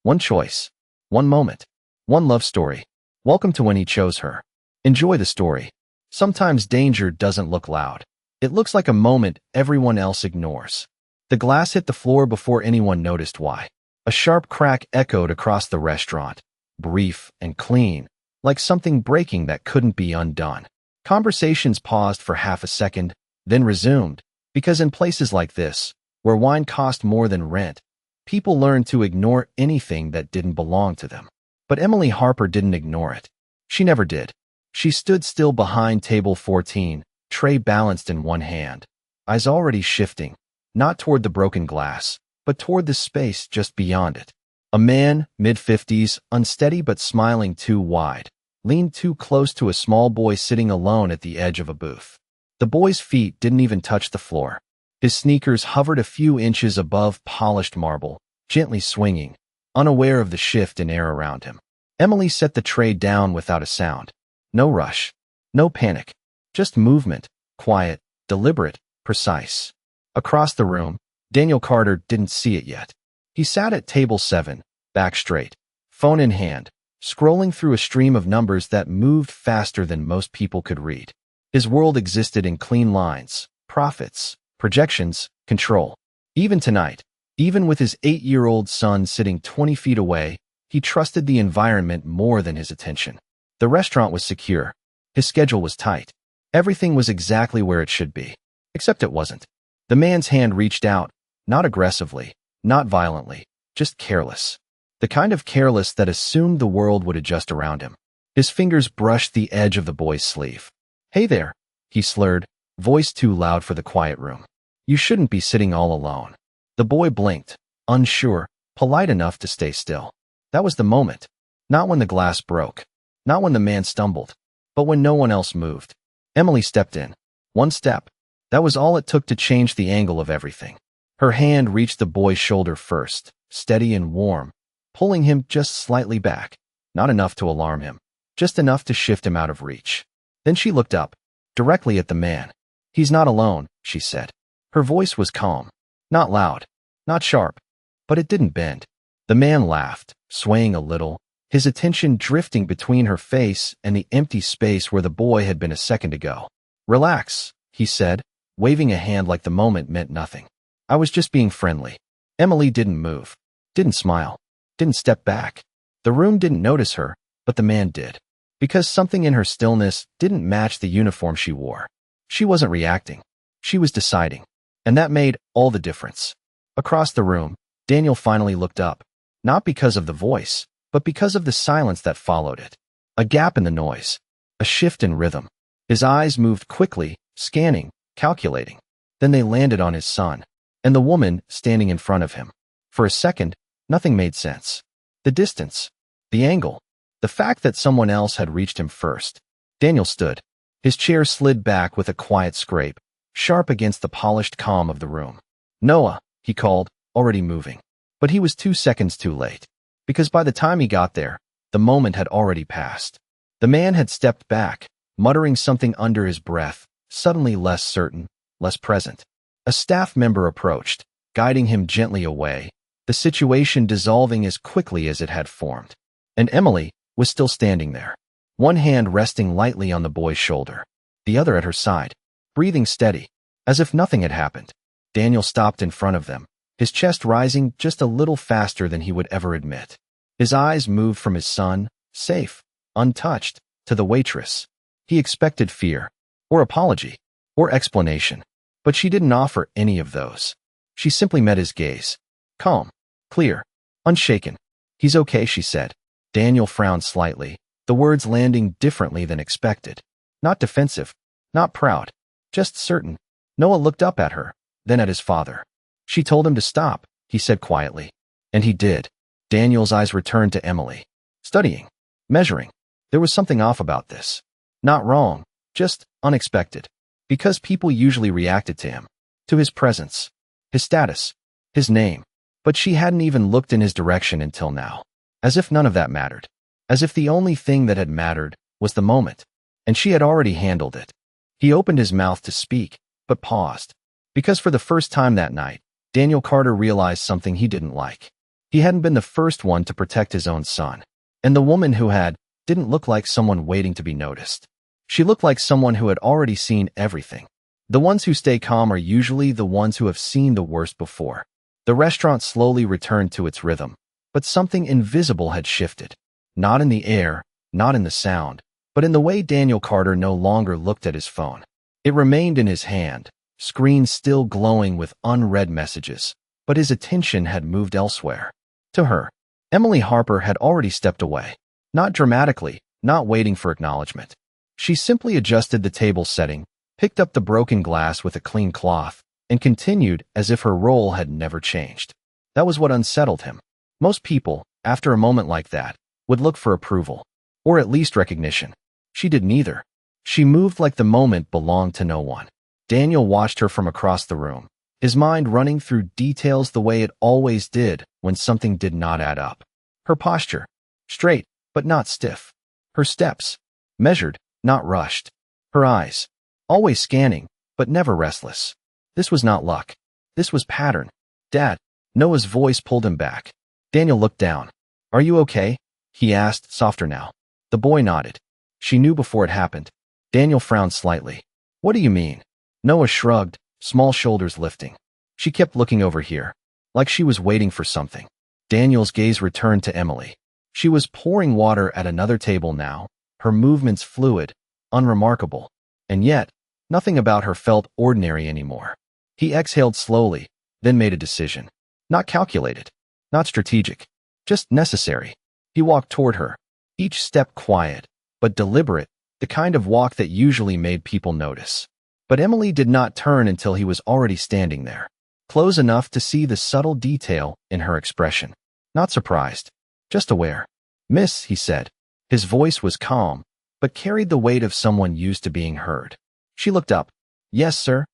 One choice. One moment. One love story. Welcome to When He Chose Her. Enjoy the story. Sometimes danger doesn't look loud. It looks like a moment everyone else ignores. The glass hit the floor before anyone noticed why. A sharp crack echoed across the restaurant, brief and clean, like something breaking that couldn't be undone. Conversations paused for half a second, then resumed, because in places like this, where wine cost more than rent, people learned to ignore anything that didn't belong to them. But Emily Harper didn't ignore it. She never did. She stood still behind table 14, tray balanced in one hand, eyes already shifting, not toward the broken glass, but toward the space just beyond it. A man, mid-50s, unsteady but smiling too wide, leaned too close to a small boy sitting alone at the edge of a booth. The boy's feet didn't even touch the floor. His sneakers hovered a few inches above polished marble, gently swinging, unaware of the shift in air around him. Emily set the tray down without a sound. No rush. No panic. Just movement, quiet, deliberate, precise. Across the room, Daniel Carter didn't see it yet. He sat at table 7, back straight, phone in hand, scrolling through a stream of numbers that moved faster than most people could read. His world existed in clean lines, profits, projections, control. Even tonight, even with his 8-year-old son sitting 20 feet away, he trusted the environment more than his attention. The restaurant was secure. His schedule was tight. Everything was exactly where it should be. Except it wasn't. The man's hand reached out, not aggressively, not violently, just careless. The kind of careless that assumed the world would adjust around him. His fingers brushed the edge of the boy's sleeve. "Hey there," he slurred, voice too loud for the quiet room. "You shouldn't be sitting all alone." The boy blinked, unsure, polite enough to stay still. That was the moment. Not when the glass broke. Not when the man stumbled. But when no one else moved. Emily stepped in. One step. That was all it took to change the angle of everything. Her hand reached the boy's shoulder first, steady and warm, pulling him just slightly back. Not enough to alarm him. Just enough to shift him out of reach. Then she looked up, directly at the man. "He's not alone," she said. Her voice was calm. Not loud. Not sharp. But it didn't bend. The man laughed, swaying a little, his attention drifting between her face and the empty space where the boy had been a second ago. "Relax," he said, waving a hand like the moment meant nothing. "I was just being friendly." Emily didn't move, didn't smile, didn't step back. The room didn't notice her, but the man did. Because something in her stillness didn't match the uniform she wore. She wasn't reacting. She was deciding. And that made all the difference. Across the room, Daniel finally looked up. Not because of the voice, but because of the silence that followed it. A gap in the noise. A shift in rhythm. His eyes moved quickly, scanning, calculating. Then they landed on his son, and the woman standing in front of him. For a second, nothing made sense. The distance. The angle. The fact that someone else had reached him first. Daniel stood. His chair slid back with a quiet scrape, sharp against the polished calm of the room. "Noah," he called, already moving. But he was 2 seconds too late. Because by the time he got there, the moment had already passed. The man had stepped back, muttering something under his breath, suddenly less certain, less present. A staff member approached, guiding him gently away, the situation dissolving as quickly as it had formed. And Emily was still standing there, one hand resting lightly on the boy's shoulder, the other at her side, breathing steady, as if nothing had happened. Daniel stopped in front of them, his chest rising just a little faster than he would ever admit. His eyes moved from his son, safe, untouched, to the waitress. He expected fear, or apology, or explanation, but she didn't offer any of those. She simply met his gaze. Calm, clear, unshaken. "He's okay," she said. Daniel frowned slightly, the words landing differently than expected. Not defensive, not proud, just certain. Noah looked up at her, then at his father. "She told him to stop," he said quietly. And he did. Daniel's eyes returned to Emily. Studying, measuring. There was something off about this. Not wrong, just unexpected. Because people usually reacted to him, to his presence, his status, his name. But she hadn't even looked in his direction until now. As if none of that mattered. As if the only thing that had mattered was the moment. And she had already handled it. He opened his mouth to speak, but paused. Because for the first time that night, Daniel Carter realized something he didn't like. He hadn't been the first one to protect his own son. And the woman who had didn't look like someone waiting to be noticed. She looked like someone who had already seen everything. The ones who stay calm are usually the ones who have seen the worst before. The restaurant slowly returned to its rhythm, but something invisible had shifted. Not in the air, not in the sound, but in the way Daniel Carter no longer looked at his phone. It remained in his hand, screen still glowing with unread messages, but his attention had moved elsewhere. To her, Emily Harper had already stepped away. Not dramatically, not waiting for acknowledgement. She simply adjusted the table setting, picked up the broken glass with a clean cloth, and continued as if her role had never changed. That was what unsettled him. Most people, after a moment like that, would look for approval, or at least recognition. She did neither. She moved like the moment belonged to no one. Daniel watched her from across the room, his mind running through details the way it always did when something did not add up. Her posture, straight but not stiff. Her steps, measured, not rushed. Her eyes, always scanning, but never restless. This was not luck. This was pattern. Dad, Noah's voice pulled him back. Daniel looked down. Are you okay? He asked, softer now. The boy nodded. She knew before it happened. Daniel frowned slightly. What do you mean? Noah shrugged, small shoulders lifting. She kept looking over here, like she was waiting for something. Daniel's gaze returned to Emily. She was pouring water at another table now, her movements fluid, unremarkable, and yet, nothing about her felt ordinary anymore. He exhaled slowly, then made a decision. Not calculated, not strategic, just necessary. He walked toward her, each step quiet, but deliberate, the kind of walk that usually made people notice. But Emily did not turn until he was already standing there, close enough to see the subtle detail in her expression. Not surprised, just aware. Miss, he said. His voice was calm, but carried the weight of someone used to being heard. She looked up. Yes, sir.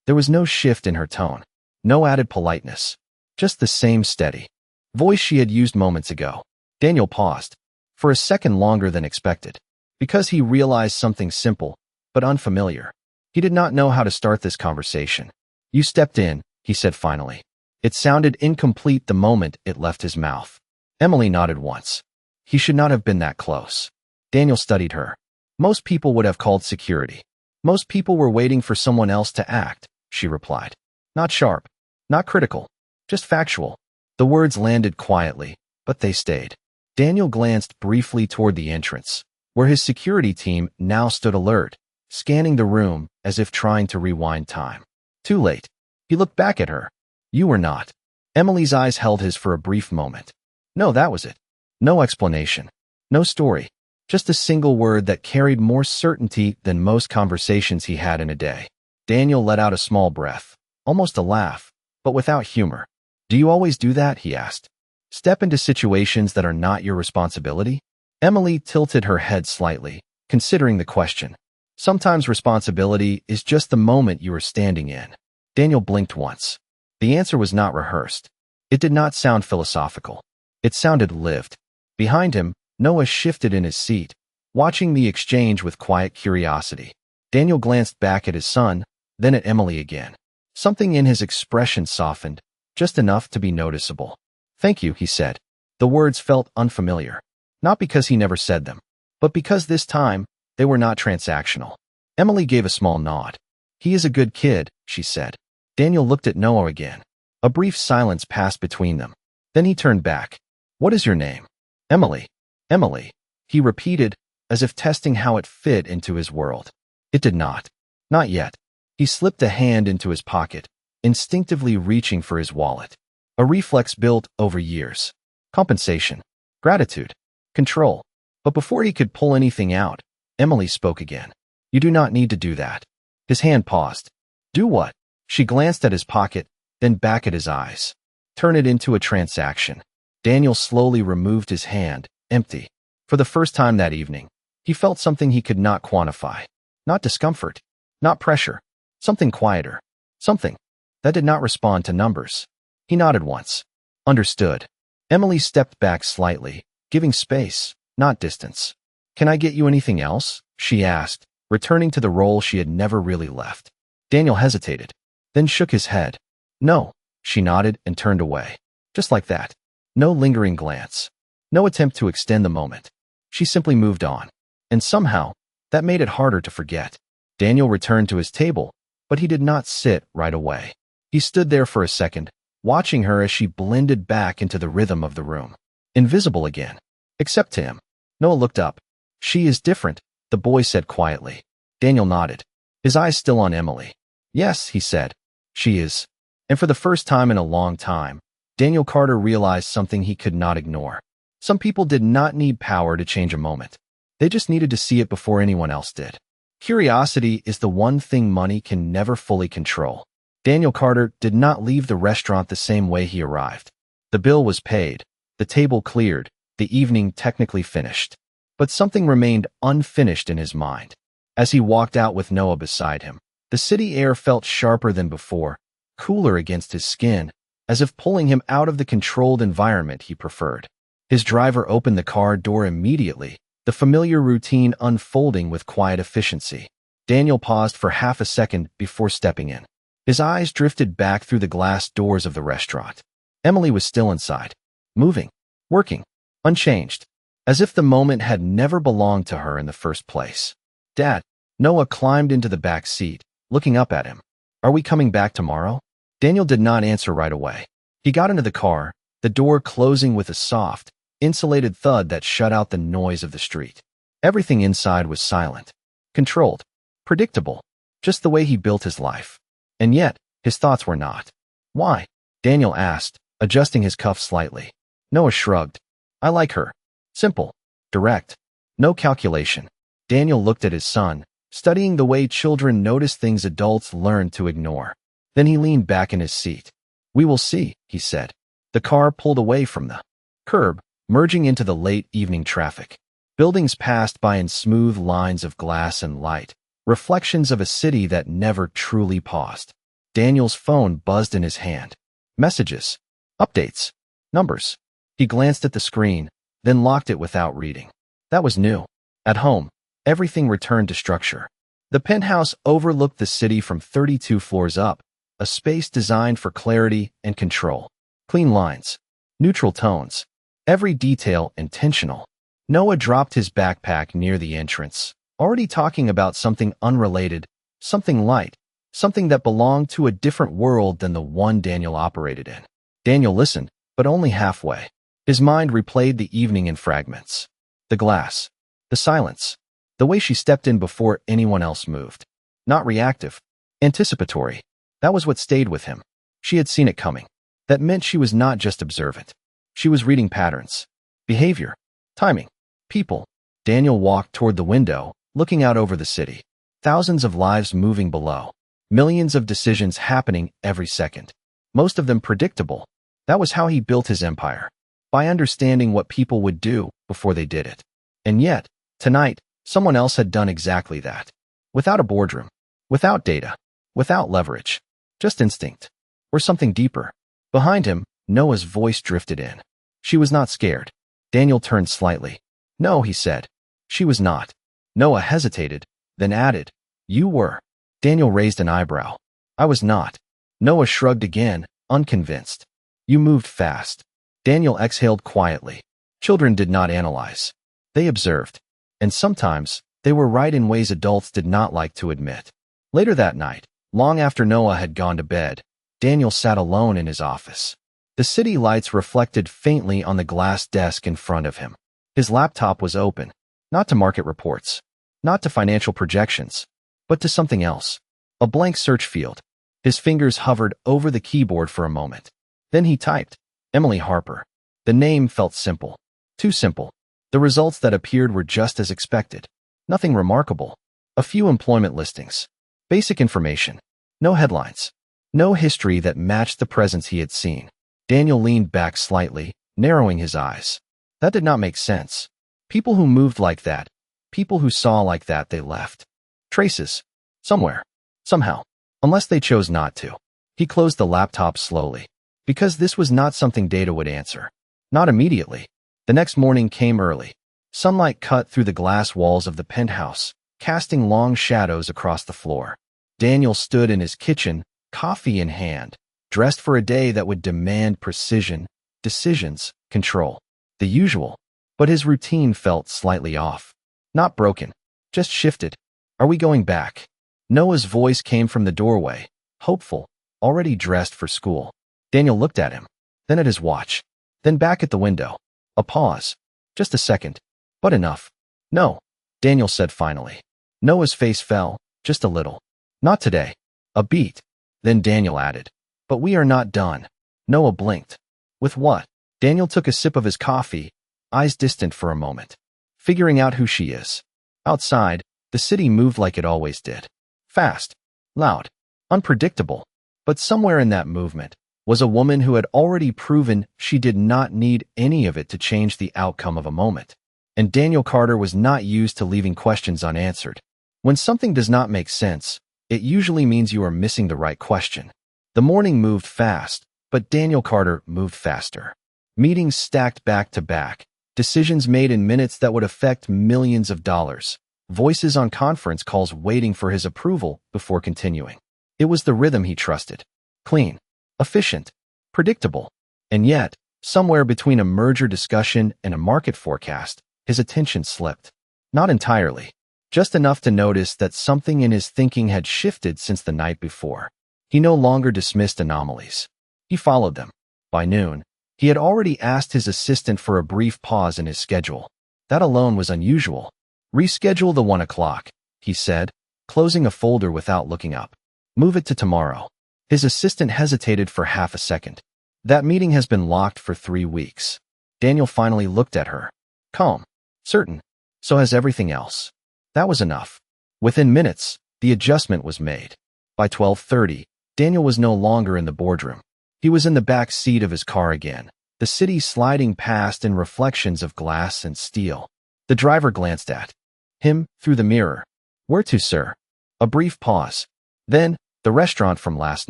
There was no shift in her tone, no added politeness, just the same steady voice she had used moments ago. Daniel paused, for a second longer than expected, because he realized something simple, but unfamiliar. He did not know how to start this conversation. You stepped in, he said finally. It sounded incomplete the moment it left his mouth. Emily nodded once. He should not have been that close. Daniel studied her. Most people would have called security. Most people were waiting for someone else to act, she replied. Not sharp, not critical, just factual. The words landed quietly, but they stayed. Daniel glanced briefly toward the entrance, where his security team now stood alert, scanning the room as if trying to rewind time. Too late. He looked back at her. You were not. Emily's eyes held his for a brief moment. No, that was it. No explanation. No story. Just a single word that carried more certainty than most conversations he had in a day. Daniel let out a small breath, almost a laugh, but without humor. Do you always do that? He asked. Step into situations that are not your responsibility? Emily tilted her head slightly, considering the question. Sometimes responsibility is just the moment you are standing in. Daniel blinked once. The answer was not rehearsed. It did not sound philosophical. It sounded lived. Behind him, Noah shifted in his seat, watching the exchange with quiet curiosity. Daniel glanced back at his son, then at Emily again. Something in his expression softened, just enough to be noticeable. Thank you, he said. The words felt unfamiliar. Not because he never said them, but because this time, they were not transactional. Emily gave a small nod. He is a good kid, she said. Daniel looked at Noah again. A brief silence passed between them. Then he turned back. What is your name? Emily. Emily, he repeated, as if testing how it fit into his world. It did not. Not yet. He slipped a hand into his pocket, instinctively reaching for his wallet. A reflex built over years. Compensation. Gratitude. Control. But before he could pull anything out, Emily spoke again. You do not need to do that. His hand paused. Do what? She glanced at his pocket, then back at his eyes. Turn it into a transaction. Daniel slowly removed his hand, empty. For the first time that evening, he felt something he could not quantify. Not discomfort. Not pressure. Something quieter. Something that did not respond to numbers. He nodded once. Understood. Emily stepped back slightly, giving space, not distance. Can I get you anything else? She asked, returning to the role she had never really left. Daniel hesitated, then shook his head. No, she nodded and turned away. Just like that. No lingering glance. No attempt to extend the moment. She simply moved on. And somehow, that made it harder to forget. Daniel returned to his table, but he did not sit right away. He stood there for a second, watching her as she blended back into the rhythm of the room. Invisible again. Except to him. Noah looked up. "She is different," the boy said quietly. Daniel nodded, his eyes still on Emily. "Yes," he said. "She is." And for the first time in a long time, Daniel Carter realized something he could not ignore. Some people did not need power to change a moment. They just needed to see it before anyone else did. Curiosity is the one thing money can never fully control. Daniel Carter did not leave the restaurant the same way he arrived. The bill was paid, the table cleared, the evening technically finished. But something remained unfinished in his mind. As he walked out with Noah beside him, the city air felt sharper than before, cooler against his skin, as if pulling him out of the controlled environment he preferred. His driver opened the car door immediately, the familiar routine unfolding with quiet efficiency. Daniel paused for half a second before stepping in. His eyes drifted back through the glass doors of the restaurant. Emily was still inside, moving, working, unchanged, as if the moment had never belonged to her in the first place. "Dad," Noah climbed into the back seat, looking up at him. "Are we coming back tomorrow?" Daniel did not answer right away. He got into the car, the door closing with a soft, insulated thud that shut out the noise of the street. Everything inside was silent, controlled, predictable, just the way he built his life. And yet, his thoughts were not. "Why?" Daniel asked, adjusting his cuff slightly. Noah shrugged. "I like her. Simple, direct, no calculation." Daniel looked at his son, studying the way children notice things adults learn to ignore. Then he leaned back in his seat. "We will see," he said. The car pulled away from the curb, merging into the late evening traffic. Buildings passed by in smooth lines of glass and light, reflections of a city that never truly paused. Daniel's phone buzzed in his hand. Messages, updates, numbers. He glanced at the screen, then locked it without reading. That was new. At home, everything returned to structure. The penthouse overlooked the city from 32 floors up, a space designed for clarity and control. Clean lines, neutral tones, every detail intentional. Noah dropped his backpack near the entrance, already talking about something unrelated, something light, something that belonged to a different world than the one Daniel operated in. Daniel listened, but only halfway. His mind replayed the evening in fragments. The glass, the silence, the way she stepped in before anyone else moved. Not reactive, anticipatory. That was what stayed with him. She had seen it coming. That meant she was not just observant. She was reading patterns, behavior, timing, people. Daniel walked toward the window, looking out over the city. Thousands of lives moving below. Millions of decisions happening every second. Most of them predictable. That was how he built his empire. By understanding what people would do before they did it. And yet, tonight, someone else had done exactly that. Without a boardroom. Without data. Without leverage. Just instinct. Or something deeper. Behind him, Noah's voice drifted in. She was not scared. Daniel turned slightly. "No," he said. "She was not." Noah hesitated, then added, "You were." Daniel raised an eyebrow. "I was not." Noah shrugged again, unconvinced. "You moved fast." Daniel exhaled quietly. Children did not analyze. They observed. And sometimes, they were right in ways adults did not like to admit. Later that night, long after Noah had gone to bed, Daniel sat alone in his office. The city lights reflected faintly on the glass desk in front of him. His laptop was open, not to market reports, not to financial projections, but to something else. A blank search field. His fingers hovered over the keyboard for a moment. Then he typed, Emily Harper. The name felt simple. Too simple. The results that appeared were just as expected. Nothing remarkable. A few employment listings. Basic information. No headlines. No history that matched the presence he had seen. Daniel leaned back slightly, narrowing his eyes. That did not make sense. People who moved like that, people who saw like that, they left. Traces. Somewhere. Somehow. Unless they chose not to. He closed the laptop slowly. Because this was not something data would answer. Not immediately. The next morning came early. Sunlight cut through the glass walls of the penthouse, casting long shadows across the floor. Daniel stood in his kitchen, coffee in hand, dressed for a day that would demand precision, decisions, control, the usual. But his routine felt slightly off. Not broken, just shifted. Are we going back? Noah's voice came from the doorway, hopeful, already dressed for school. Daniel looked at him, then at his watch, then back at the window. A pause. Just a second. But enough. No, Daniel said finally. Noah's face fell, just a little. Not today. A beat. Then Daniel added, but we are not done. Noah blinked. With what? Daniel took a sip of his coffee, eyes distant for a moment. Figuring out who she is. Outside, the city moved like it always did. Fast, loud, unpredictable. But somewhere in that movement was a woman who had already proven she did not need any of it to change the outcome of a moment. And Daniel Carter was not used to leaving questions unanswered. When something does not make sense, it usually means you are missing the right question. The morning moved fast, but Daniel Carter moved faster. Meetings stacked back to back, decisions made in minutes that would affect millions of dollars, voices on conference calls waiting for his approval before continuing. It was the rhythm he trusted. Clean, efficient, predictable. And yet, somewhere between a merger discussion and a market forecast, his attention slipped. Not entirely, just enough to notice that something in his thinking had shifted since the night before. He no longer dismissed anomalies. He followed them. By noon, he had already asked his assistant for a brief pause in his schedule. That alone was unusual. Reschedule the 1 o'clock, he said, closing a folder without looking up. Move it to tomorrow. His assistant hesitated for half a second. That meeting has been locked for 3 weeks. Daniel finally looked at her. Calm. Certain. So has everything else. That was enough. Within minutes, the adjustment was made. By 12:30, Daniel was no longer in the boardroom. He was in the back seat of his car again, the city sliding past in reflections of glass and steel. The driver glanced at him through the mirror. Where to, sir? A brief pause. Then, the restaurant from last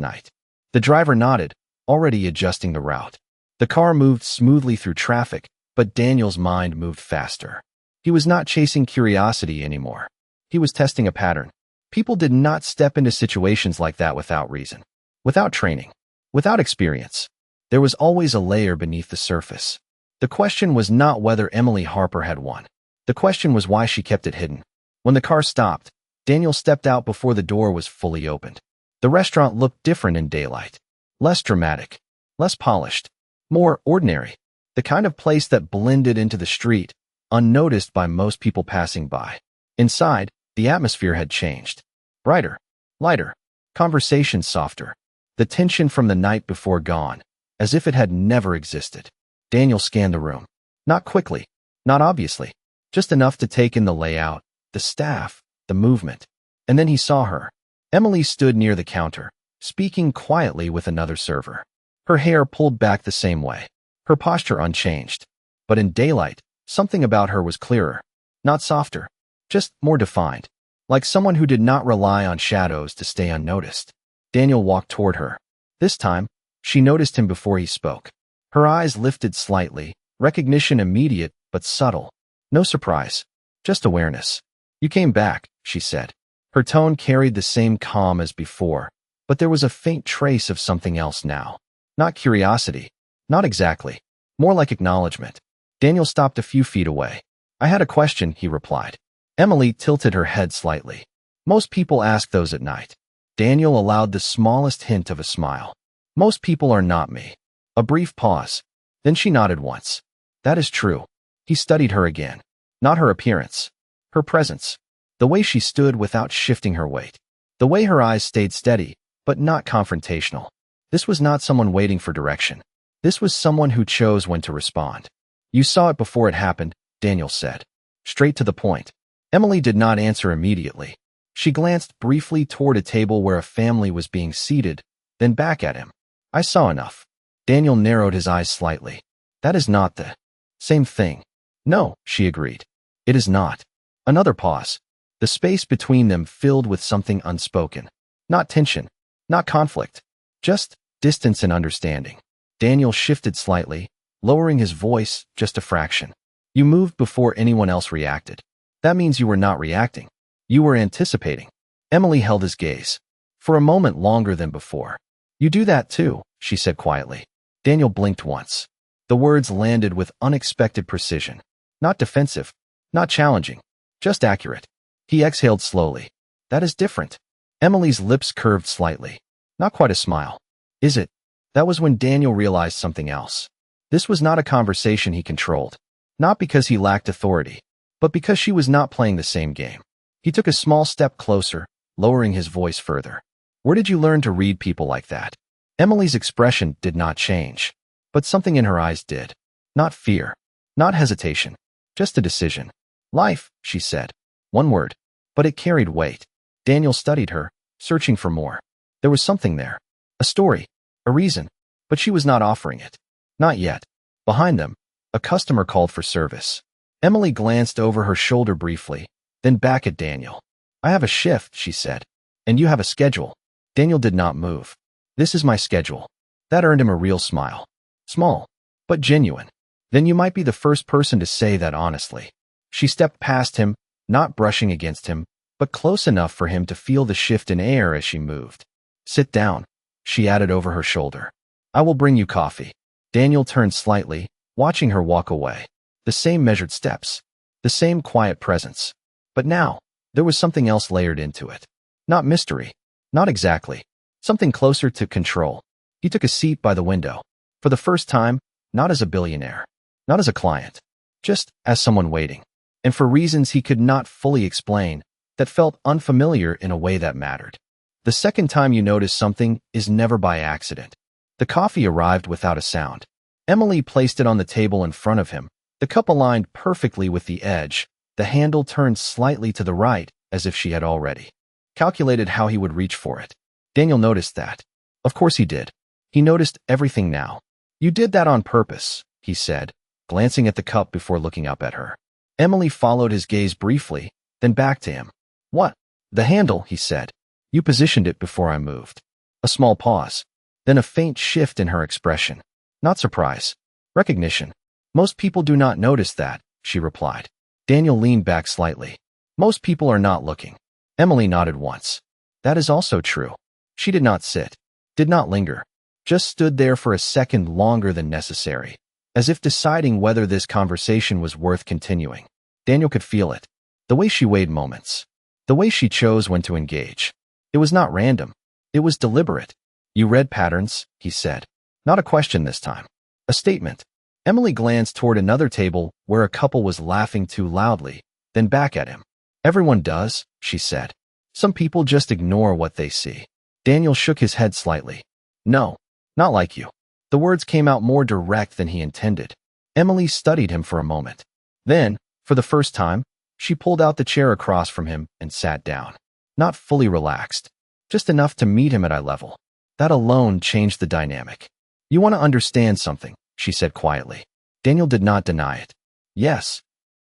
night. The driver nodded, already adjusting the route. The car moved smoothly through traffic, but Daniel's mind moved faster. He was not chasing curiosity anymore. He was testing a pattern. People did not step into situations like that without reason, without training, without experience. There was always a layer beneath the surface. The question was not whether Emily Harper had won. The question was why she kept it hidden. When the car stopped, Daniel stepped out before the door was fully opened. The restaurant looked different in daylight. Less dramatic, less polished, more ordinary. The kind of place that blended into the street, unnoticed by most people passing by. Inside, the atmosphere had changed. Brighter, lighter, conversation softer. The tension from the night before gone, as if it had never existed. Daniel scanned the room. Not quickly, not obviously, just enough to take in the layout, the staff, the movement. And then he saw her. Emily stood near the counter, speaking quietly with another server. Her hair pulled back the same way, her posture unchanged. But in daylight, something about her was clearer. Not softer, just more defined, like someone who did not rely on shadows to stay unnoticed. Daniel walked toward her. This time, she noticed him before he spoke. Her eyes lifted slightly, recognition immediate but subtle. No surprise, just awareness. You came back, she said. Her tone carried the same calm as before, but there was a faint trace of something else now. Not curiosity, not exactly, more like acknowledgement. Daniel stopped a few feet away. I had a question, he replied. Emily tilted her head slightly. Most people ask those at night. Daniel allowed the smallest hint of a smile. Most people are not me. A brief pause. Then she nodded once. That is true. He studied her again. Not her appearance. Her presence. The way she stood without shifting her weight. The way her eyes stayed steady, but not confrontational. This was not someone waiting for direction. This was someone who chose when to respond. You saw it before it happened, Daniel said. Straight to the point. Emily did not answer immediately. She glanced briefly toward a table where a family was being seated, then back at him. I saw enough. Daniel narrowed his eyes slightly. That is not the same thing. No, she agreed. It is not. Another pause. The space between them filled with something unspoken. Not tension, not conflict, just distance and understanding. Daniel shifted slightly, lowering his voice just a fraction. You moved before anyone else reacted. That means you were not reacting. You were anticipating. Emily held his gaze. For a moment longer than before. You do that too, she said quietly. Daniel blinked once. The words landed with unexpected precision. Not defensive, not challenging, just accurate. He exhaled slowly. That is different. Emily's lips curved slightly. Not quite a smile. Is it? That was when Daniel realized something else. This was not a conversation he controlled. Not because he lacked authority, but because she was not playing the same game. He took a small step closer, lowering his voice further. Where did you learn to read people like that? Emily's expression did not change, but something in her eyes did. Not fear, not hesitation, just a decision. Life, she said. One word, but it carried weight. Daniel studied her, searching for more. There was something there. A story, a reason, but she was not offering it. Not yet. Behind them, a customer called for service. Emily glanced over her shoulder briefly, then back at Daniel. I have a shift, she said. And you have a schedule. Daniel did not move. This is my schedule. That earned him a real smile. Small, but genuine. Then you might be the first person to say that honestly. She stepped past him, not brushing against him, but close enough for him to feel the shift in air as she moved. Sit down, she added over her shoulder. I will bring you coffee. Daniel turned slightly, watching her walk away. The same measured steps, the same quiet presence. But now, there was something else layered into it. Not mystery, not exactly. Something closer to control. He took a seat by the window. For the first time, not as a billionaire, not as a client, just as someone waiting. And for reasons he could not fully explain, that felt unfamiliar in a way that mattered. The second time you notice something is never by accident. The coffee arrived without a sound. Emily placed it on the table in front of him. The cup aligned perfectly with the edge. The handle turned slightly to the right, as if she had already calculated how he would reach for it. Daniel noticed that. Of course he did. He noticed everything now. You did that on purpose, he said, glancing at the cup before looking up at her. Emily followed his gaze briefly, then back to him. What? The handle, he said. You positioned it before I moved. A small pause, then a faint shift in her expression. Not surprise. Recognition. Most people do not notice that, she replied. Daniel leaned back slightly. Most people are not looking. Emily nodded once. That is also true. She did not sit, did not linger, just stood there for a second longer than necessary, as if deciding whether this conversation was worth continuing. Daniel could feel it. The way she weighed moments. The way she chose when to engage. It was not random. It was deliberate. You read patterns, he said. Not a question this time. A statement. Emily glanced toward another table where a couple was laughing too loudly, then back at him. Everyone does, she said. Some people just ignore what they see. Daniel shook his head slightly. No, not like you. The words came out more direct than he intended. Emily studied him for a moment. Then, for the first time, she pulled out the chair across from him and sat down. Not fully relaxed, just enough to meet him at eye level. That alone changed the dynamic. You want to understand something, she said quietly. Daniel did not deny it. Yes.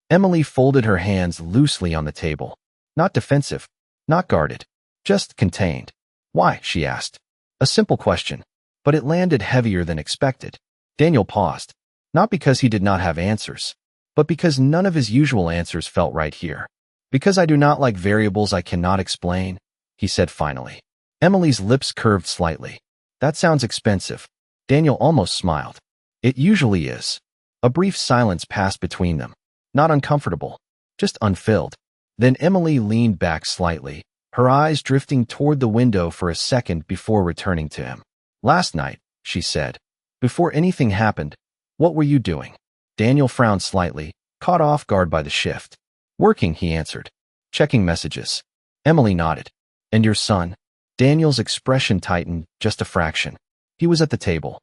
Emily folded her hands loosely on the table. Not defensive, not guarded, just contained. Why? She asked. A simple question, but it landed heavier than expected. Daniel paused, not because he did not have answers, but because none of his usual answers felt right here. Because I do not like variables I cannot explain, he said finally. Emily's lips curved slightly. That sounds expensive. Daniel almost smiled. It usually is. A brief silence passed between them. Not uncomfortable, just unfilled. Then Emily leaned back slightly, her eyes drifting toward the window for a second before returning to him. Last night, she said. Before anything happened, what were you doing? Daniel frowned slightly, caught off guard by the shift. Working, he answered. Checking messages. Emily nodded. And your son? Daniel's expression tightened just a fraction. He was at the table.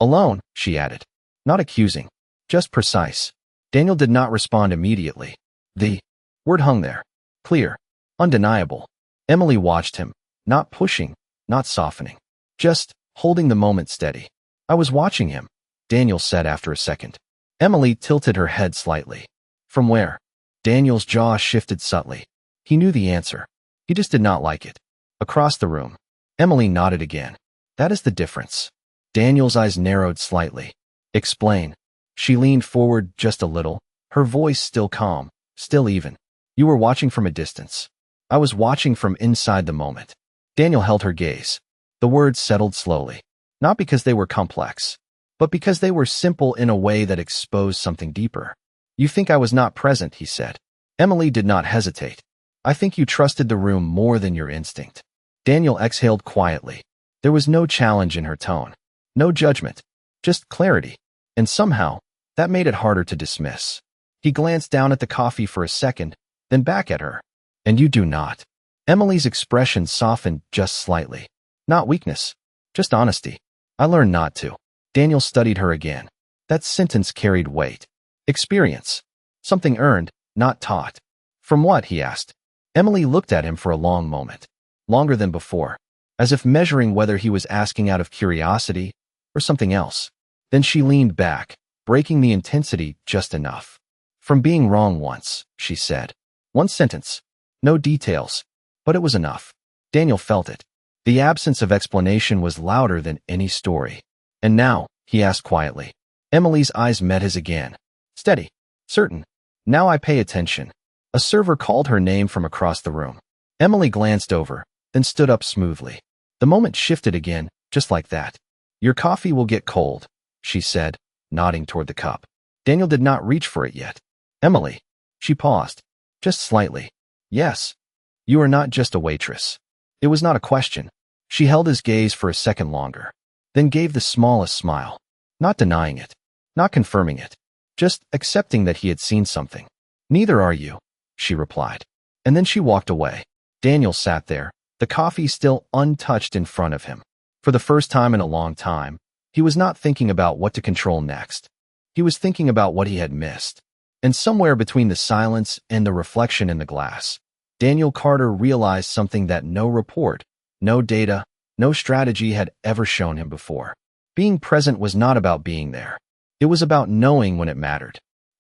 Alone, she added. Not accusing, just precise. Daniel did not respond immediately. The word hung there. Clear. Undeniable. Emily watched him, not pushing, not softening. Just holding the moment steady. I was watching him, Daniel said after a second. Emily tilted her head slightly. From where? Daniel's jaw shifted subtly. He knew the answer. He just did not like it. Across the room. Emily nodded again. That is the difference. Daniel's eyes narrowed slightly. Explain. She leaned forward just a little, her voice still calm, still even. You were watching from a distance. I was watching from inside the moment. Daniel held her gaze. The words settled slowly. Not because they were complex, but because they were simple in a way that exposed something deeper. You think I was not present, he said. Emily did not hesitate. I think you trusted the room more than your instinct. Daniel exhaled quietly. There was no challenge in her tone. No judgment. Just clarity. And somehow, that made it harder to dismiss. He glanced down at the coffee for a second, then back at her. And you do not. Emily's expression softened just slightly. Not weakness. Just honesty. I learned not to. Daniel studied her again. That sentence carried weight. Experience. Something earned, not taught. From what? He asked. Emily looked at him for a long moment. Longer than before. As if measuring whether he was asking out of curiosity or something else. Then she leaned back, breaking the intensity just enough. From being wrong once, she said. One sentence. No details. But it was enough. Daniel felt it. The absence of explanation was louder than any story. And now, he asked quietly. Emily's eyes met his again. Steady. Certain. Now I pay attention. A server called her name from across the room. Emily glanced over, then stood up smoothly. The moment shifted again, just like that. Your coffee will get cold, she said, nodding toward the cup. Daniel did not reach for it yet. Emily. She paused. Just slightly. Yes. You are not just a waitress. It was not a question. She held his gaze for a second longer, then gave the smallest smile. Not denying it. Not confirming it. Just accepting that he had seen something. Neither are you, she replied. And then she walked away. Daniel sat there, the coffee still untouched in front of him. For the first time in a long time, he was not thinking about what to control next. He was thinking about what he had missed. And somewhere between the silence and the reflection in the glass, Daniel Carter realized something that no report, no data, no strategy had ever shown him before. Being present was not about being there. It was about knowing when it mattered.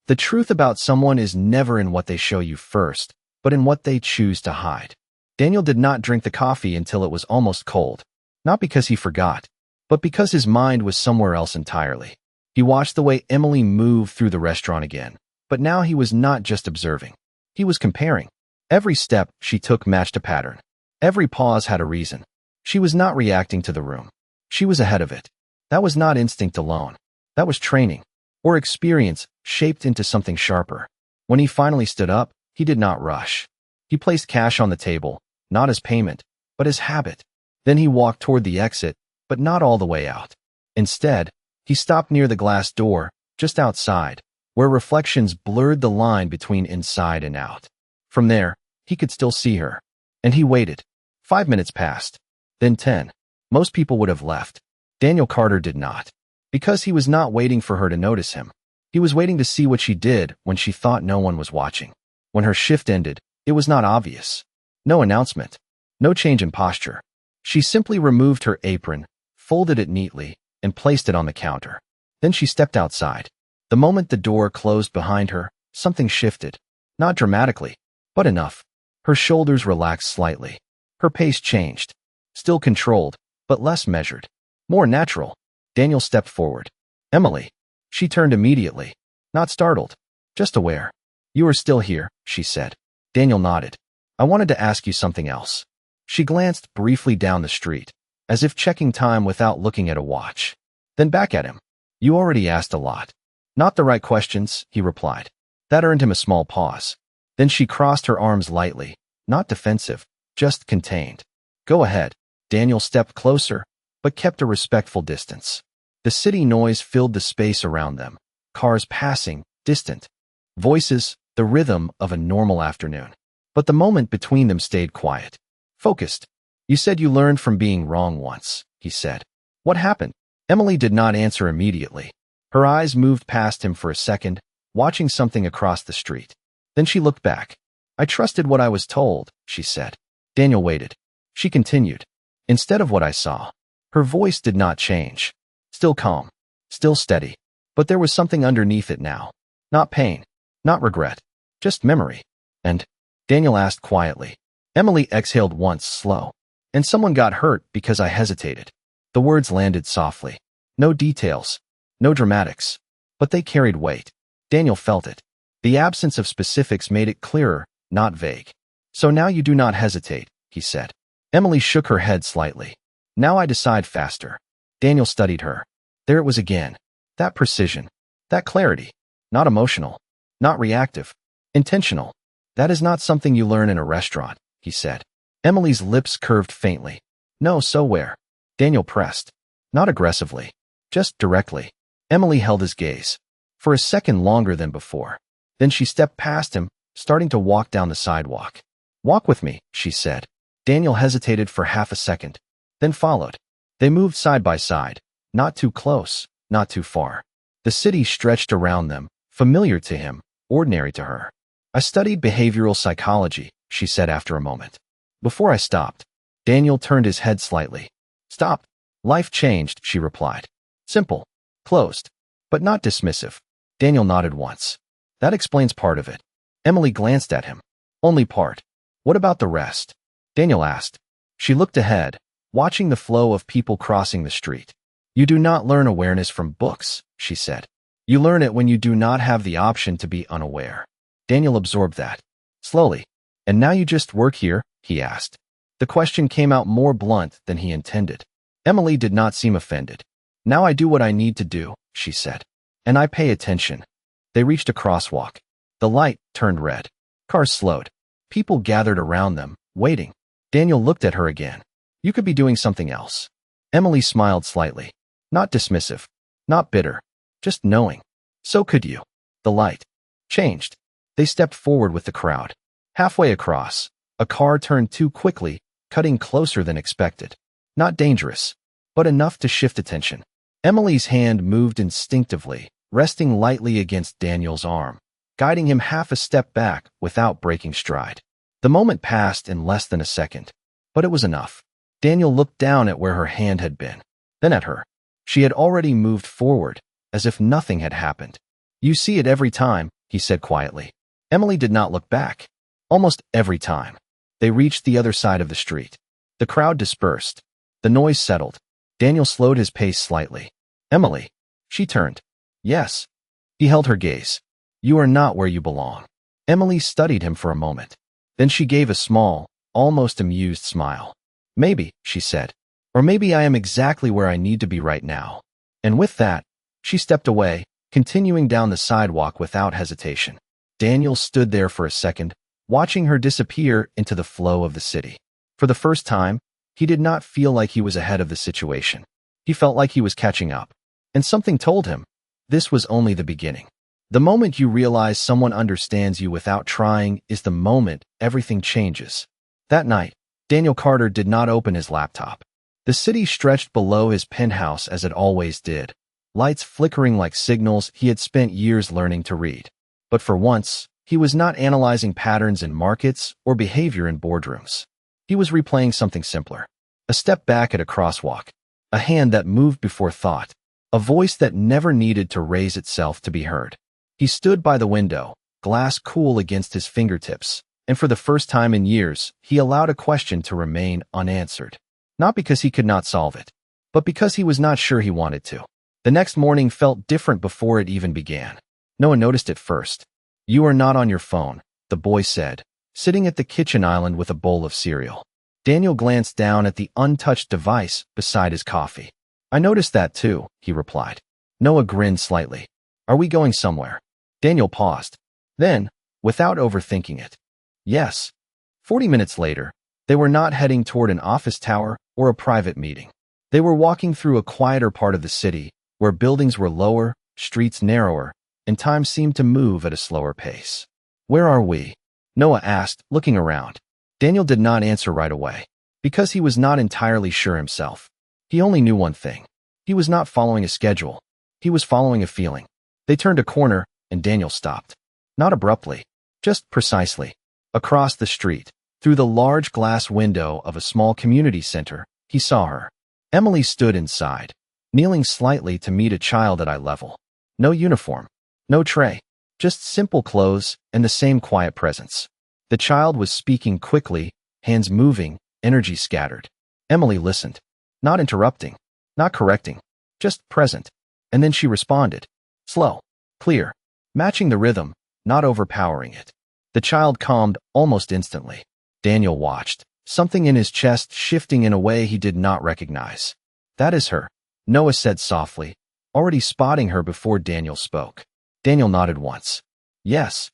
The truth about someone is never in what they show you first, but in what they choose to hide. Daniel did not drink the coffee until it was almost cold, not because he forgot, but because his mind was somewhere else entirely. He watched the way Emily moved through the restaurant again, but now he was not just observing. He was comparing. Every step she took matched a pattern. Every pause had a reason. She was not reacting to the room. She was ahead of it. That was not instinct alone. That was training, or experience, shaped into something sharper. When he finally stood up, he did not rush. He placed cash on the table, not as payment, but as habit. Then he walked toward the exit, but not all the way out. Instead, he stopped near the glass door, just outside, where reflections blurred the line between inside and out. From there, he could still see her. And he waited. 5 minutes passed. Then 10. Most people would have left. Daniel Carter did not. Because he was not waiting for her to notice him. He was waiting to see what she did when she thought no one was watching. When her shift ended, it was not obvious. No announcement. No change in posture. She simply removed her apron, folded it neatly, and placed it on the counter. Then she stepped outside. The moment the door closed behind her, something shifted. Not dramatically, but enough. Her shoulders relaxed slightly. Her pace changed. Still controlled, but less measured. More natural. Daniel stepped forward. Emily. She turned immediately. Not startled. Just aware. You are still here, she said. Daniel nodded. I wanted to ask you something else. She glanced briefly down the street, as if checking time without looking at a watch. Then back at him. You already asked a lot. Not the right questions, he replied. That earned him a small pause. Then she crossed her arms lightly, not defensive, just contained. Go ahead. Daniel stepped closer, but kept a respectful distance. The city noise filled the space around them. Cars passing, distant. Voices, the rhythm of a normal afternoon. But the moment between them stayed quiet. Focused. You said you learned from being wrong once, he said. What happened? Emily did not answer immediately. Her eyes moved past him for a second, watching something across the street. Then she looked back. I trusted what I was told, she said. Daniel waited. She continued. Instead of what I saw. Her voice did not change. Still calm. Still steady. But there was something underneath it now. Not pain. Not regret. Just memory. And? Daniel asked quietly. Emily exhaled once, slow. And someone got hurt because I hesitated. The words landed softly. No details. No dramatics. But they carried weight. Daniel felt it. The absence of specifics made it clearer, not vague. So now you do not hesitate, he said. Emily shook her head slightly. Now I decide faster. Daniel studied her. There it was again. That precision. That clarity. Not emotional. Not reactive. Intentional. That is not something you learn in a restaurant, he said. Emily's lips curved faintly. No, so where? Daniel pressed. Not aggressively. Just directly. Emily held his gaze. For a second longer than before. Then she stepped past him, starting to walk down the sidewalk. Walk with me, she said. Daniel hesitated for half a second, then followed. They moved side by side, not too close, not too far. The city stretched around them, familiar to him, ordinary to her. I studied behavioral psychology, she said after a moment. Before I stopped, Daniel turned his head slightly. Stop. Life changed, she replied. Simple. Closed. But not dismissive. Daniel nodded once. That explains part of it. Emily glanced at him. Only part. What about the rest? Daniel asked. She looked ahead, watching the flow of people crossing the street. You do not learn awareness from books, she said. You learn it when you do not have the option to be unaware. Daniel absorbed that. Slowly. And now you just work here? He asked. The question came out more blunt than he intended. Emily did not seem offended. Now I do what I need to do, she said. And I pay attention. They reached a crosswalk. The light turned red. Cars slowed. People gathered around them, waiting. Daniel looked at her again. You could be doing something else. Emily smiled slightly. Not dismissive. Not bitter. Just knowing. So could you. The light changed. They stepped forward with the crowd. Halfway across, a car turned too quickly, cutting closer than expected. Not dangerous, but enough to shift attention. Emily's hand moved instinctively, resting lightly against Daniel's arm, guiding him half a step back without breaking stride. The moment passed in less than a second, but it was enough. Daniel looked down at where her hand had been, then at her. She had already moved forward, as if nothing had happened. You see it every time, he said quietly. Emily did not look back. Almost every time. They reached the other side of the street. The crowd dispersed. The noise settled. Daniel slowed his pace slightly. Emily. She turned. Yes. He held her gaze. You are not where you belong. Emily studied him for a moment. Then she gave a small, almost amused smile. Maybe, she said. Or maybe I am exactly where I need to be right now. And with that, she stepped away, continuing down the sidewalk without hesitation. Daniel stood there for a second, watching her disappear into the flow of the city. For the first time, he did not feel like he was ahead of the situation. He felt like he was catching up. And something told him, this was only the beginning. The moment you realize someone understands you without trying is the moment everything changes. That night, Daniel Carter did not open his laptop. The city stretched below his penthouse as it always did, lights flickering like signals he had spent years learning to read. But for once, he was not analyzing patterns in markets or behavior in boardrooms. He was replaying something simpler. A step back at a crosswalk, a hand that moved before thought, a voice that never needed to raise itself to be heard. He stood by the window, glass cool against his fingertips, and for the first time in years, he allowed a question to remain unanswered. Not because he could not solve it, but because he was not sure he wanted to. The next morning felt different before it even began. No one noticed it first. You are not on your phone, the boy said, sitting at the kitchen island with a bowl of cereal. Daniel glanced down at the untouched device beside his coffee. I noticed that too, he replied. Noah grinned slightly. Are we going somewhere? Daniel paused. Then, without overthinking it. Yes. 40 minutes later, they were not heading toward an office tower or a private meeting. They were walking through a quieter part of the city, where buildings were lower, streets narrower, and time seemed to move at a slower pace. Where are we? Noah asked, looking around. Daniel did not answer right away, because he was not entirely sure himself. He only knew one thing. He was not following a schedule. He was following a feeling. They turned a corner, and Daniel stopped. Not abruptly, just precisely. Across the street, through the large glass window of a small community center, he saw her. Emily stood inside, kneeling slightly to meet a child at eye level. No uniform, no tray, just simple clothes and the same quiet presence. The child was speaking quickly, hands moving, energy scattered. Emily listened, not interrupting, not correcting, just present. And then she responded. Slow, clear, matching the rhythm, not overpowering it. The child calmed almost instantly. Daniel watched, something in his chest shifting in a way he did not recognize. That is her, Noah said softly, already spotting her before Daniel spoke. Daniel nodded once. Yes.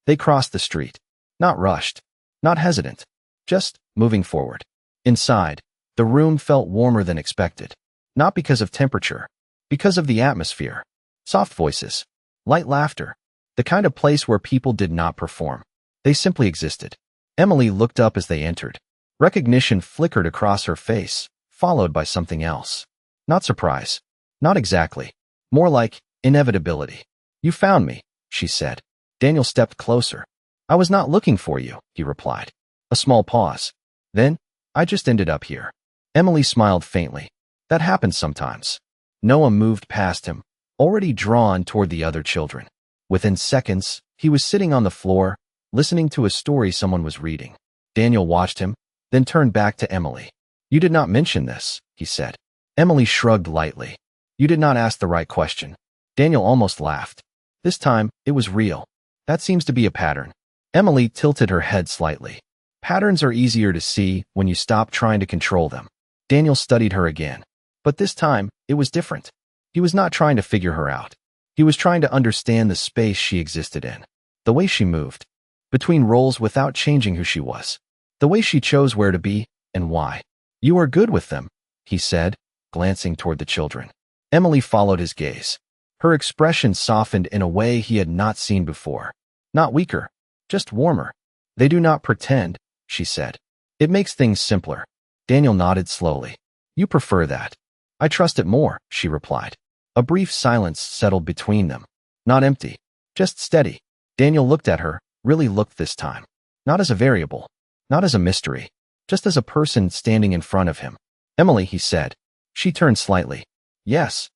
They crossed the street. Not rushed. Not hesitant. Just moving forward. Inside, the room felt warmer than expected. Not because of temperature. Because of the atmosphere. Soft voices. Light laughter. The kind of place where people did not perform. They simply existed. Emily looked up as they entered. Recognition flickered across her face, followed by something else. Not surprise. Not exactly. More like inevitability. You found me, she said. Daniel stepped closer. I was not looking for you, he replied. A small pause. Then, I just ended up here. Emily smiled faintly. That happens sometimes. Noah moved past him, already drawn toward the other children. Within seconds, he was sitting on the floor, listening to a story someone was reading. Daniel watched him, then turned back to Emily. You did not mention this, he said. Emily shrugged lightly. You did not ask the right question. Daniel almost laughed. This time, it was real. That seems to be a pattern. Emily tilted her head slightly. Patterns are easier to see when you stop trying to control them. Daniel studied her again. But this time, it was different. He was not trying to figure her out. He was trying to understand the space she existed in. The way she moved. Between roles without changing who she was. The way she chose where to be, and why. You are good with them, he said, glancing toward the children. Emily followed his gaze. Her expression softened in a way he had not seen before. Not weaker, just warmer. They do not pretend, she said. It makes things simpler. Daniel nodded slowly. You prefer that. I trust it more, she replied. A brief silence settled between them. Not empty, just steady. Daniel looked at her, really looked this time. Not as a variable, not as a mystery, just as a person standing in front of him. Emily, he said. She turned slightly. Yes.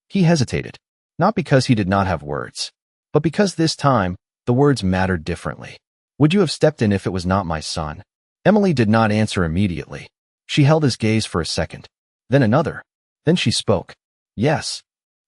He hesitated. Not because he did not have words, but because this time, the words mattered differently. Would you have stepped in if it was not my son? Emily did not answer immediately. She held his gaze for a second. Then another. Then she spoke. Yes.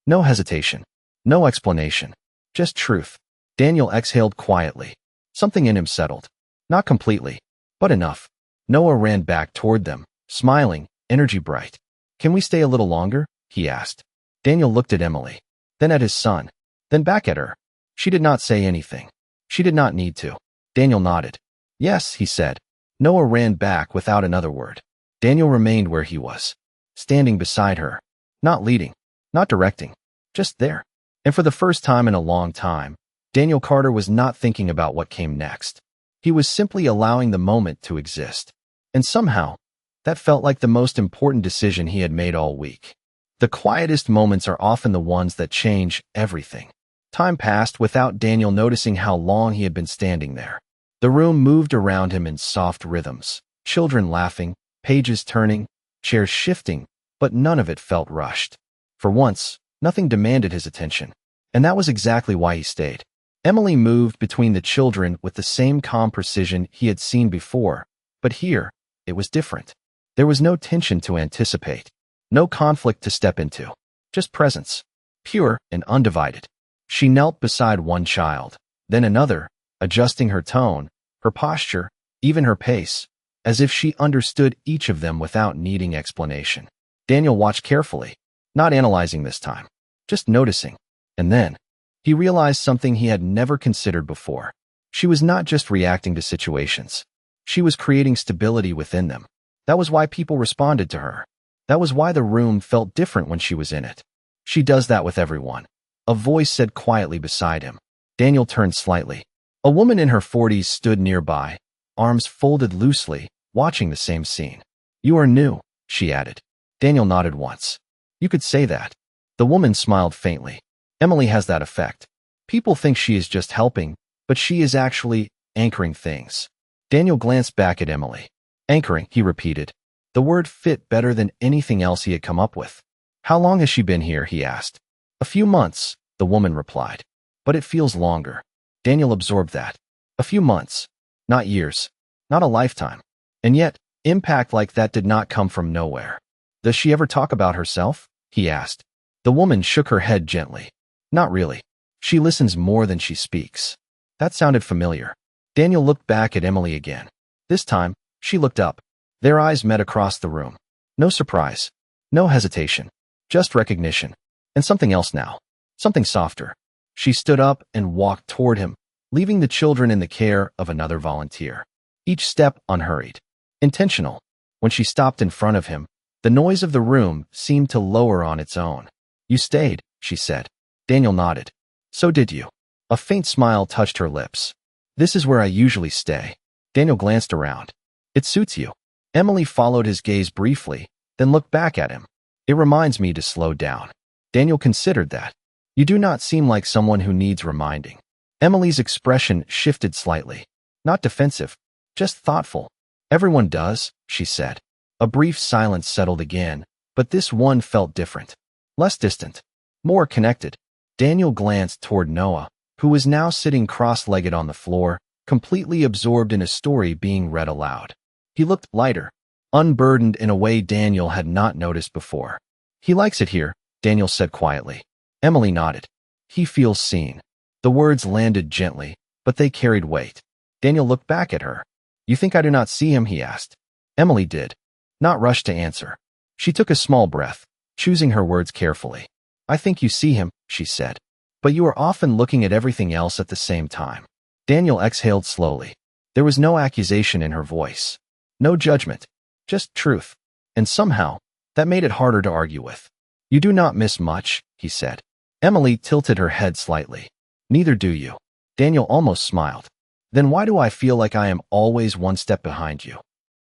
No hesitation. No explanation. Just truth. Daniel exhaled quietly. Something in him settled. Not completely, but enough. Noah ran back toward them, smiling, energy bright. Can we stay a little longer? He asked. Daniel looked at Emily, then at his son, then back at her. She did not say anything. She did not need to. Daniel nodded. Yes, he said. Noah ran back without another word. Daniel remained where he was, standing beside her, not leading, not directing, just there. And for the first time in a long time, Daniel Carter was not thinking about what came next. He was simply allowing the moment to exist. And somehow, that felt like the most important decision he had made all week. The quietest moments are often the ones that change everything. Time passed without Daniel noticing how long he had been standing there. The room moved around him in soft rhythms, children laughing, pages turning, chairs shifting, but none of it felt rushed. For once, nothing demanded his attention, and that was exactly why he stayed. Emily moved between the children with the same calm precision he had seen before, but here, it was different. There was no tension to anticipate, no conflict to step into, just presence, pure and undivided. She knelt beside one child, then another, adjusting her tone, her posture, even her pace, as if she understood each of them without needing explanation. Daniel watched carefully, not analyzing this time, just noticing. And then, he realized something he had never considered before. She was not just reacting to situations. She was creating stability within them. That was why people responded to her. That was why the room felt different when she was in it. She does that with everyone. A voice said quietly beside him. Daniel turned slightly. A woman in her 40s stood nearby, arms folded loosely, watching the same scene. You are new, she added. Daniel nodded once. You could say that. The woman smiled faintly. Emily has that effect. People think she is just helping, but she is actually anchoring things. Daniel glanced back at Emily. Anchoring, he repeated. The word fit better than anything else he had come up with. How long has she been here, he asked. A few months, the woman replied. But it feels longer. Daniel absorbed that. A few months. Not years. Not a lifetime. And yet, impact like that did not come from nowhere. Does she ever talk about herself? He asked. The woman shook her head gently. Not really. She listens more than she speaks. That sounded familiar. Daniel looked back at Emily again. This time, she looked up. Their eyes met across the room. No surprise. No hesitation. Just recognition. And something else now. Something softer. She stood up and walked toward him, leaving the children in the care of another volunteer. Each step unhurried. Intentional. When she stopped in front of him, the noise of the room seemed to lower on its own. "You stayed," she said. Daniel nodded. "So did you." A faint smile touched her lips. "This is where I usually stay." Daniel glanced around. "It suits you." Emily followed his gaze briefly, then looked back at him. "It reminds me to slow down." Daniel considered that. "You do not seem like someone who needs reminding." Emily's expression shifted slightly. Not defensive, just thoughtful. "Everyone does," she said. A brief silence settled again, but this one felt different. Less distant. More connected. Daniel glanced toward Noah, who was now sitting cross-legged on the floor, completely absorbed in a story being read aloud. He looked lighter, unburdened in a way Daniel had not noticed before. "He likes it here," Daniel said quietly. Emily nodded. "He feels seen." The words landed gently, but they carried weight. Daniel looked back at her. "You think I do not see him?" he asked. Emily did, not rushed to answer. She took a small breath, choosing her words carefully. "I think you see him," she said. "But you are often looking at everything else at the same time." Daniel exhaled slowly. There was no accusation in her voice. No judgment. Just truth. And somehow, that made it harder to argue with. "You do not miss much," he said. Emily tilted her head slightly. "Neither do you." Daniel almost smiled. "Then why do I feel like I am always one step behind you?"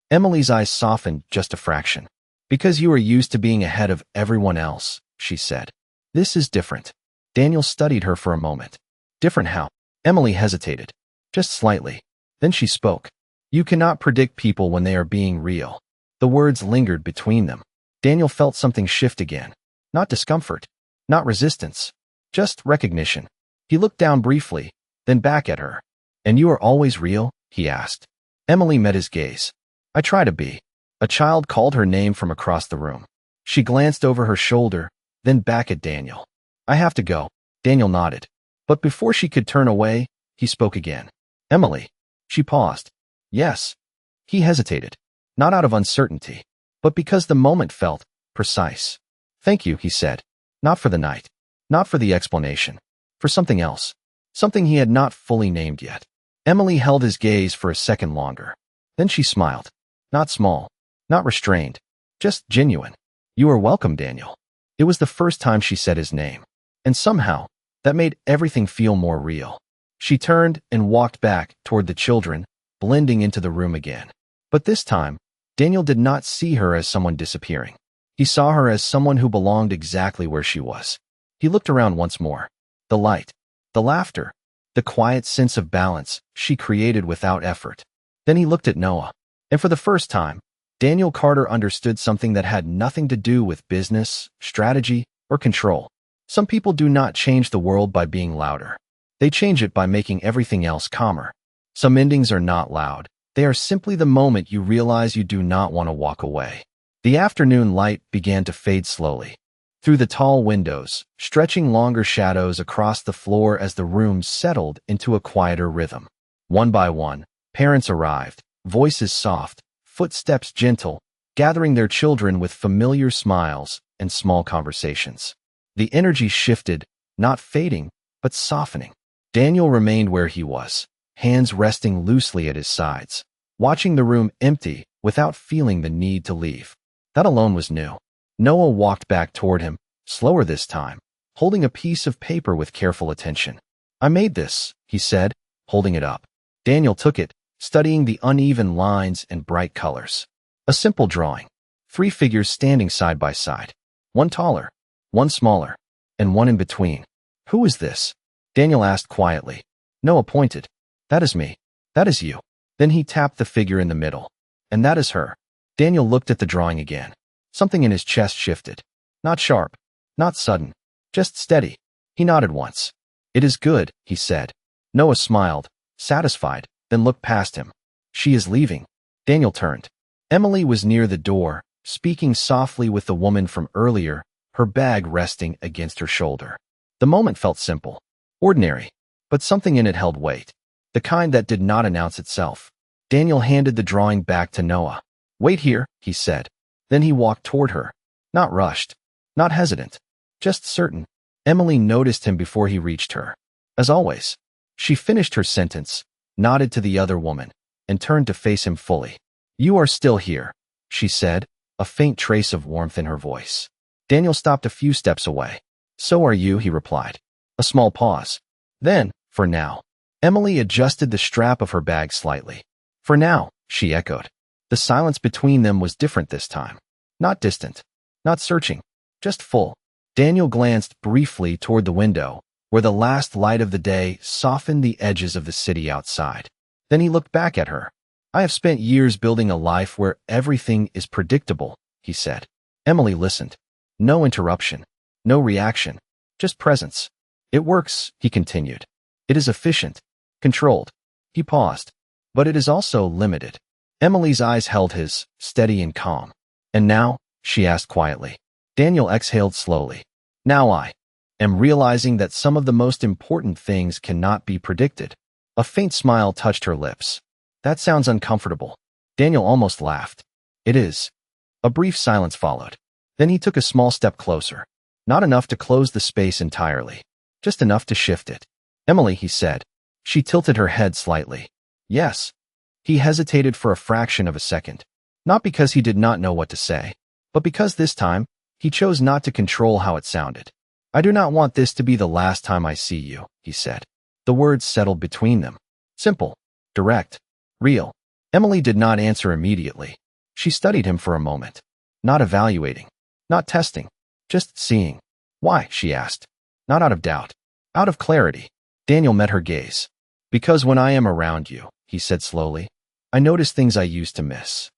Emily's eyes softened just a fraction. "Because you are used to being ahead of everyone else," she said. "This is different." Daniel studied her for a moment. "Different how?" Emily hesitated. Just slightly. Then she spoke. "You cannot predict people when they are being real." The words lingered between them. Daniel felt something shift again. Not discomfort. Not resistance. Just recognition. He looked down briefly, then back at her. "And you are always real?" he asked. Emily met his gaze. "I try to be." A child called her name from across the room. She glanced over her shoulder, then back at Daniel. "I have to go." Daniel nodded. But before she could turn away, he spoke again. "Emily." She paused. "Yes." He hesitated. Not out of uncertainty, but because the moment felt precise. "Thank you," he said. Not for the night. Not for the explanation. For something else. Something he had not fully named yet. Emily held his gaze for a second longer. Then she smiled. Not small. Not restrained. Just genuine. "You are welcome, Daniel." It was the first time she said his name. And somehow, that made everything feel more real. She turned and walked back toward the children, blending into the room again. But this time, Daniel did not see her as someone disappearing. He saw her as someone who belonged exactly where she was. He looked around once more. The light, the laughter, the quiet sense of balance she created without effort. Then he looked at Noah. And for the first time, Daniel Carter understood something that had nothing to do with business, strategy, or control. Some people do not change the world by being louder. They change it by making everything else calmer. Some endings are not loud. They are simply the moment you realize you do not want to walk away. The afternoon light began to fade slowly. Through the tall windows, stretching longer shadows across the floor as the room settled into a quieter rhythm. One by one, parents arrived, voices soft, footsteps gentle, gathering their children with familiar smiles and small conversations. The energy shifted, not fading, but softening. Daniel remained where he was, hands resting loosely at his sides, watching the room empty without feeling the need to leave. That alone was new. Noah walked back toward him, slower this time, holding a piece of paper with careful attention. "I made this," he said, holding it up. Daniel took it, studying the uneven lines and bright colors. A simple drawing. 3 figures standing side by side. One taller, one smaller, and one in between. "Who is this?" Daniel asked quietly. Noah pointed. "That is me. That is you." Then he tapped the figure in the middle. "And that is her." Daniel looked at the drawing again. Something in his chest shifted. Not sharp, not sudden, just steady. He nodded once. "It is good," he said. Noah smiled, satisfied, then looked past him. "She is leaving." Daniel turned. Emily was near the door, speaking softly with the woman from earlier, her bag resting against her shoulder. The moment felt simple, ordinary, but something in it held weight. The kind that did not announce itself. Daniel handed the drawing back to Noah. "Wait here," he said. Then he walked toward her. Not rushed, not hesitant, Just certain. Emily noticed him before he reached her. As always. She finished her sentence, nodded to the other woman, and turned to face him fully. You are still here, she said, a faint trace of warmth in her voice. Daniel stopped a few steps away. So are you, he replied. A small pause. Then, for now. Emily adjusted the strap of her bag slightly. For now, she echoed. The silence between them was different this time. Not distant. Not searching. Just full. Daniel glanced briefly toward the window, where the last light of the day softened the edges of the city outside. Then he looked back at her. I have spent years building a life where everything is predictable, he said. Emily listened. No interruption. No reaction. Just presence. It works, he continued. It is efficient. Controlled. He paused. But it is also limited. Emily's eyes held his, steady and calm. And now? She asked quietly. Daniel exhaled slowly. Now I am realizing that some of the most important things cannot be predicted. A faint smile touched her lips. That sounds uncomfortable. Daniel almost laughed. It is. A brief silence followed. Then he took a small step closer. Not enough to close the space entirely. Just enough to shift it. Emily, he said. She tilted her head slightly. Yes. He hesitated for a fraction of a second. Not because he did not know what to say, but because this time, he chose not to control how it sounded. I do not want this to be the last time I see you, he said. The words settled between them. Simple. Direct. Real. Emily did not answer immediately. She studied him for a moment. Not evaluating. Not testing. Just seeing. Why? She asked. Not out of doubt. Out of clarity. Daniel met her gaze. Because when I am around you, he said slowly, I notice things I used to miss.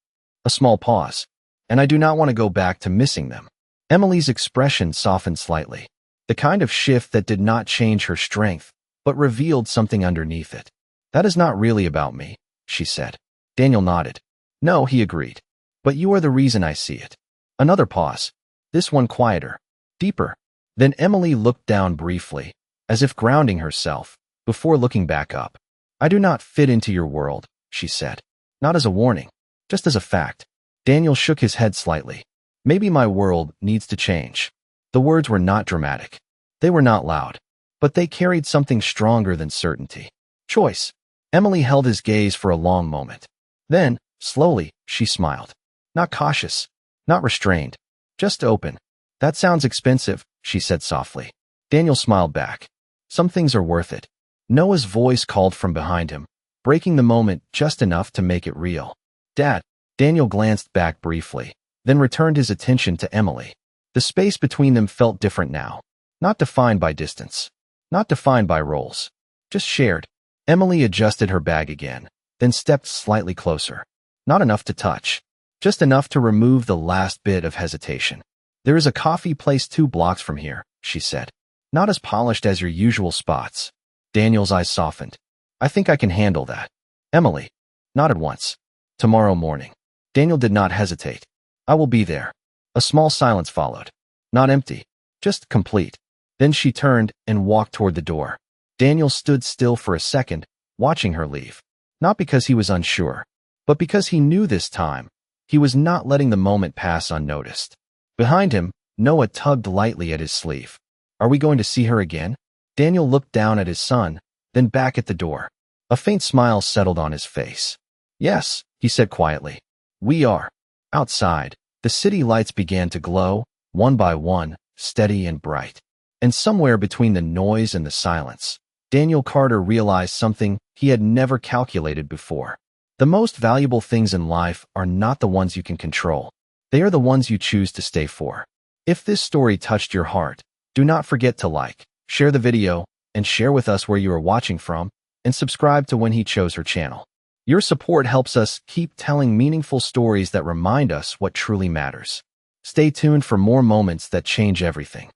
A small pause. And I do not want to go back to missing them. Emily's expression softened slightly. The kind of shift that did not change her strength, but revealed something underneath it. That is not really about me, she said. Daniel nodded. No, he agreed. But you are the reason I see it. Another pause. This one quieter. Deeper. Then Emily looked down briefly, as if grounding herself, before looking back up. I do not fit into your world, she said. Not as a warning. Just as a fact. Daniel shook his head slightly. Maybe my world needs to change. The words were not dramatic. They were not loud. But they carried something stronger than certainty. Choice. Emily held his gaze for a long moment. Then, slowly, she smiled. Not cautious. Not restrained. Just open. That sounds expensive, she said softly. Daniel smiled back. Some things are worth it. Noah's voice called from behind him, breaking the moment just enough to make it real. Dad. Daniel glanced back briefly, then returned his attention to Emily. The space between them felt different now. Not defined by distance. Not defined by roles. Just shared. Emily adjusted her bag again, then stepped slightly closer. Not enough to touch. Just enough to remove the last bit of hesitation. There is a coffee place 2 blocks from here, she said. Not as polished as your usual spots. Daniel's eyes softened. I think I can handle that. Emily. Not at once. Tomorrow morning. Daniel did not hesitate. I will be there. A small silence followed. Not empty. Just complete. Then she turned and walked toward the door. Daniel stood still for a second, watching her leave. Not because he was unsure, but because he knew this time, he was not letting the moment pass unnoticed. Behind him, Noah tugged lightly at his sleeve. Are we going to see her again? Daniel looked down at his son, then back at the door. A faint smile settled on his face. Yes, he said quietly. We are. Outside, the city lights began to glow, one by one, steady and bright. And somewhere between the noise and the silence, Daniel Carter realized something he had never calculated before. The most valuable things in life are not the ones you can control. They are the ones you choose to stay for. If this story touched your heart, do not forget to like, share the video, and share with us where you are watching from, and subscribe to When He Chose Her channel. Your support helps us keep telling meaningful stories that remind us what truly matters. Stay tuned for more moments that change everything.